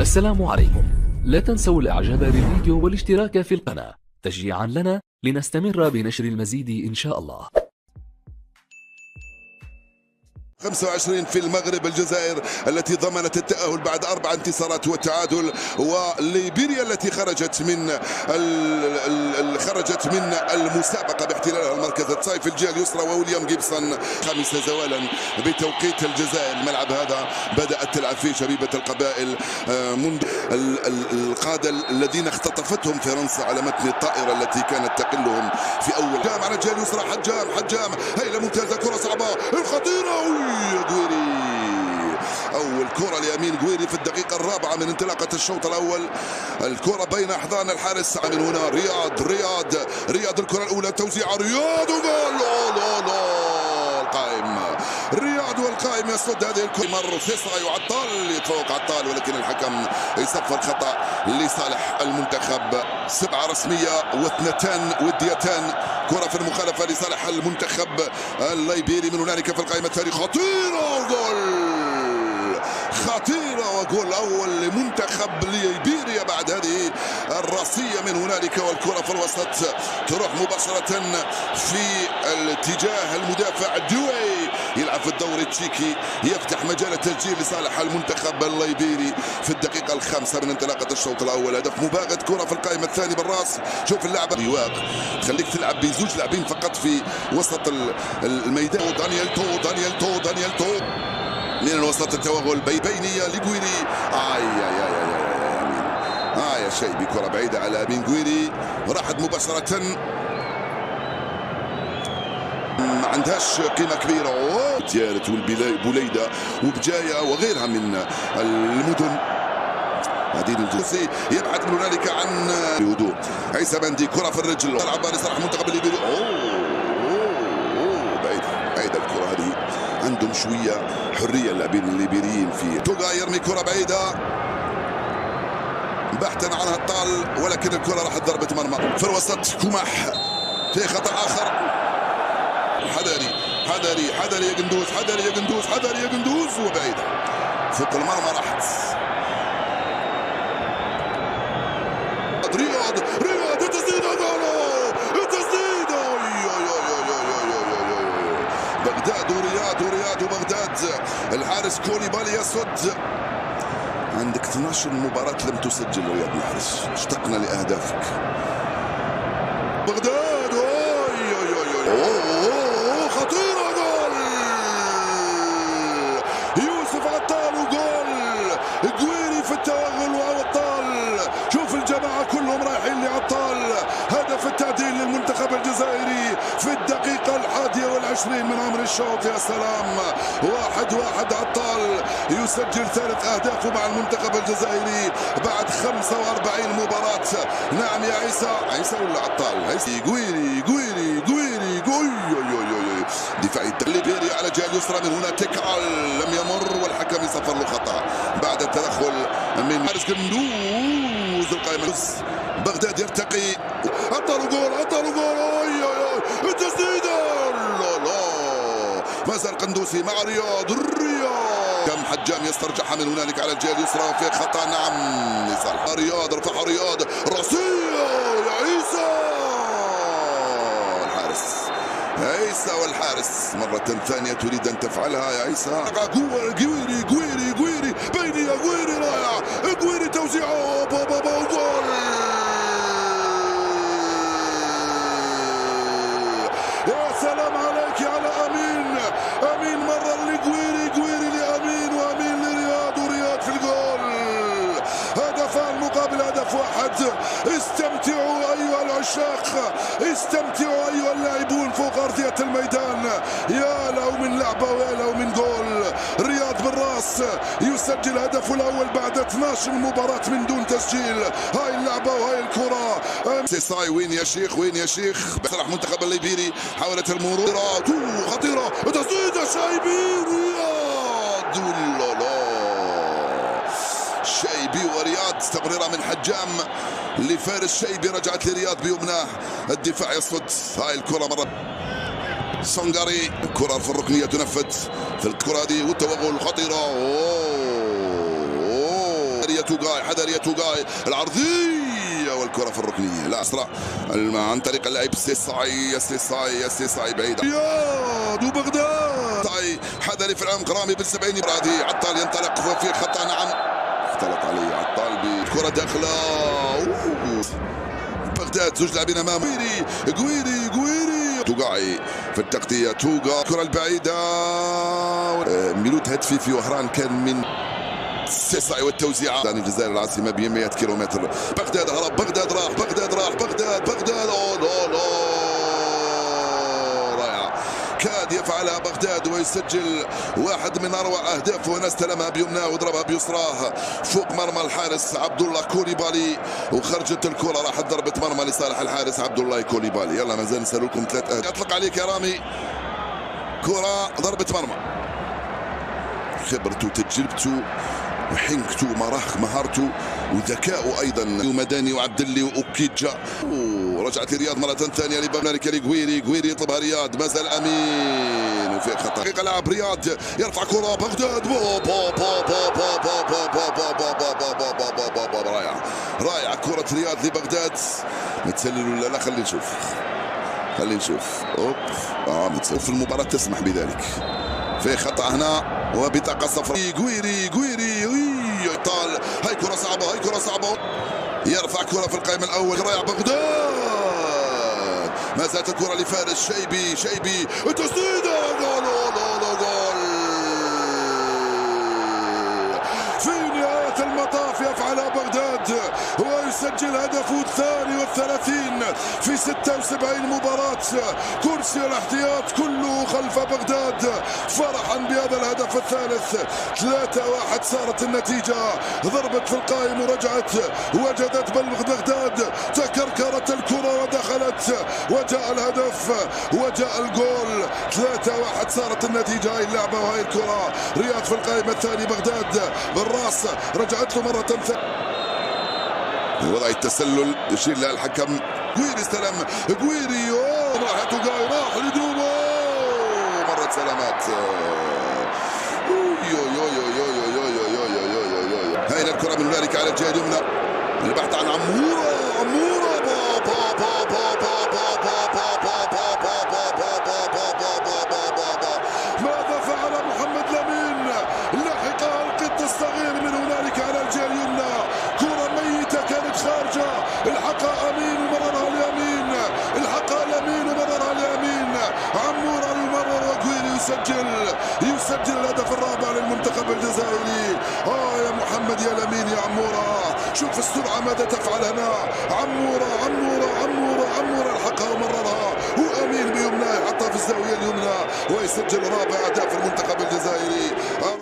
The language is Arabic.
السلام عليكم. لا تنسوا الاعجاب بالفيديو والاشتراك في القناة تشجيعا لنا لنستمر بنشر المزيد إن شاء الله. 25 في المغرب، الجزائر التي ضمنت التأهل بعد 4 انتصارات والتعادل، وليبيريا التي خرجت من المسابقة باحتلالها المركز الثاني في الجهة اليسرى، وويليام جيبسون 5 زوالا بتوقيت الجزائر. الملعب هذا بدأت تلعب فيه شبيبة القبائل منذ القادة الذين اختطفتهم فرنسا على متن الطائرة التي كانت تقلهم في أول. حجام على الجهة اليسرى، حجام هيلة ممتازة، كرة صعبة الخطيرة غويري. أول كرة لأمين غويري في الدقيقة الرابعة من انطلاقة الشوط الأول. الكرة بين أحضان الحارس من هنا رياض الكرة الأولى، توزيع رياض وجول. القائم رياض، والقائم يصد هذه الكرة. مر سيسرا وعطال، يتفوق عطال، ولكن الحكم يصفر خطأ لصالح المنتخب. 7 رسمية و2 وديتان. كرة في المخالفة لصالح المنتخب الليبيري. من هنالك في القائمة الثانية خطيرة وجول أول لمنتخب ليبيريا بعد هذه الراسية. من هنالك والكرة في الوسط تروح مباشرة في الاتجاه المدافع دوي، يلعب في الدوري التشيكي، يفتح مجال التسجيل لصالح المنتخب الليبيري في الدقيقة الخامسة من انطلاقة الشوط الأول. هدف مباغت، كرة في القائمة الثانية بالراس. شوف اللعبة رواق تخليك تلعب بزوج لاعبين فقط في وسط الميدان. دانيال تو من الوسط، التوغل بينية لغويري. يا شيبي، كرة بعيدة على أمين غويري، راحت مباشرة، ما عندهاش قيمة كبيرة. تيارت والبوليدة وبجاية وغيرها من المدن. هذه الجوسي يبحث من هنالك عن بهدوء. عيسى بندي، كرة في الرجل، تلعب لصالح المنتخب الليبيري. بعيدة الكرة هذه، عندهم شوية حرية اللاعبين الليبيريين فيه. توغا يرمي كرة بعيدة بحثا عن هطال، ولكن الكرة راحت ضربة مرمى في الوسط. كوماح في خطأ آخر. حذري يا قندوز وبعيدة فوق المرمى راحت. رياض التسديد، بغداد ورياض وبغداد. الحارس كوليبالي يصد. عندك 12 مباراة لم تسجل رياض محرز، اشتقنا لأهدافك. بغداد خطيرة، جول يوسف عطال وجول غويري في التوغل وعطال. شوف الجماعة كلهم رايحين لعطال. هدف التعديل للمنتخب الجزائري في الدقيقة 21 من عمر الشوط. يا سلام، 1-1. عطال يسجل 3 أهدافه مع المنتخب الجزائري بعد 45 مباراة. نعم يا عيسى ولا عطال؟ غويري دفاعي الليبيري على الجهة اليسرى. من هنا تكال لم يمر، والحكم يصفر له خطأ بعد التدخل من حارس قندوز. القائمة بغداد يرتقي، عطال جول التسديدة. ما زال قندوسي مع رياض. كم حجام يسترجعها من هنالك على الجهة اليسرى، وفي خطأ نعم لصالح رياض. رفعها رياض، راسية يا عيسى والحارس مرة ثانية تريد أن تفعلها يا عيسى. غويري بيني، غويري رائع، غويري توزيعه جول. يا سلام عليك على أمين مرة لغويري لأمين، وأمين لرياض، ورياض في الجول. هدفان مقابل هدف واحد. استمتعوا أيها العشاق، استمتعوا أيها اللاعبون فوق أرضية الميدان. يا له من لعبة ويا له من جول. رياض بالراس يسجل هدفه الأول بعد 12 مباراة من دون تسجيل. هاي اللعبة وهاي الكرة. سيساي وين يا شيخ بصراحة منتخب الليبيري. حاولت المرور، خطيرة، تسديدة شايبي رياض. شيبي ورياض، تمريرة من حجام لفارس شيبي، رجعت لرياض بيمناه. الدفاع يصد هاي الكرة مرة. سونغاري، كرة في الركنية تنفذ في الكرة دي، والتوغل خطيرة. يا توغاي، حذر يا توغاي، العرضية والكرة في الركنية، لا أسرع عن طريق اللاعب سليساي بعيدة، رياض وبغداد، حذر في العمق، رامي بن سبعيني برادي، عطال ينطلق في خطأ، نعم اختلط عليه عطال بالكرة داخلة، بغداد زوج لاعبين امام غويري توغاي في التغطية، توغا الكرة البعيدة، ميلود هدفي في وهران كان من سيساي والتوزيع ثاني الجزائر العاصمة ب 100 كيلومتر. بغداد هرب، بغداد راح، بغداد رائعة، كاد يفعلها بغداد ويسجل واحد من اروع اهدافه، هنا استلمها بيمناه وضربها بيسراه فوق مرمى الحارس عبد الله كوليبالي، وخرجت الكرة، راحت ضربة مرمى لصالح الحارس عبد الله كوليبالي. يلا مازال نسأل لكم 3 أهداف. يطلق عليك يا رامي، كرة ضربة مرمى، خبرته تجربته وحنكته مهارته وذكاؤه ايضا، ومداني وعبد اللي واوكيجا، ورجعت رياض مره ثانيه لبرنامج غويري يطلبها رياض، مازال امين وفي خطا، دقيقه لعب رياض، يرفع كره بغداد، رائعه كره رياض لبغداد، متسلل ولا لا؟ خلينا نشوف متسلل في المباراه تسمح بذلك، في خطأ هنا وبطاقة صفراء. غويري طال، هاي كرة صعبة، يرفع كرة في القائمة الأول، رايح بغداد، ما زالت الكرة لفارس شيبي التسديدة، جول في نهاية المطاف يفعلها بغداد ويسجل هدفه الثاني والثلاثين في 76 مباراة. كرسي الاحتياط كله خلف بغداد فرحا بهذا الهدف الثالث. 3-1 صارت النتيجة، ضربت في القائم ورجعت، وجدت بغداد، تكركرت الكرة ودخلت، وجاء الهدف وجاء الجول. 3-1 صارت النتيجة. هاي اللعبة وهاي الكرة، رياض في القائمة الثاني، بغداد بالراس رجعت له مرة ثانية، وضع التسلل يشير لها الحكم. غويري استلم، راح توغاي، راح لدوبو، مرت سلامات، هاي الكرة من ذلك على الجهة اليمنى، البحث عن عمورة ماذا فعل محمد لامين؟ لحقها القط الصغير من هنالك على الجهة اليمنى، كرة ميتة كانت خارجة، الحقها أمين ومررها ليمين، عمورة المرر، وغويري يسجل الهدف الرابع للمنتخب الجزائري. يا محمد، يا لامين، يا عمورة، شوف السرعة ماذا تفعل هنا. عمورة الحقها ومررها، وأمين بيمناه يحطها في الزاوية اليمنى ويسجل رابع أهداف المنتخب الجزائري.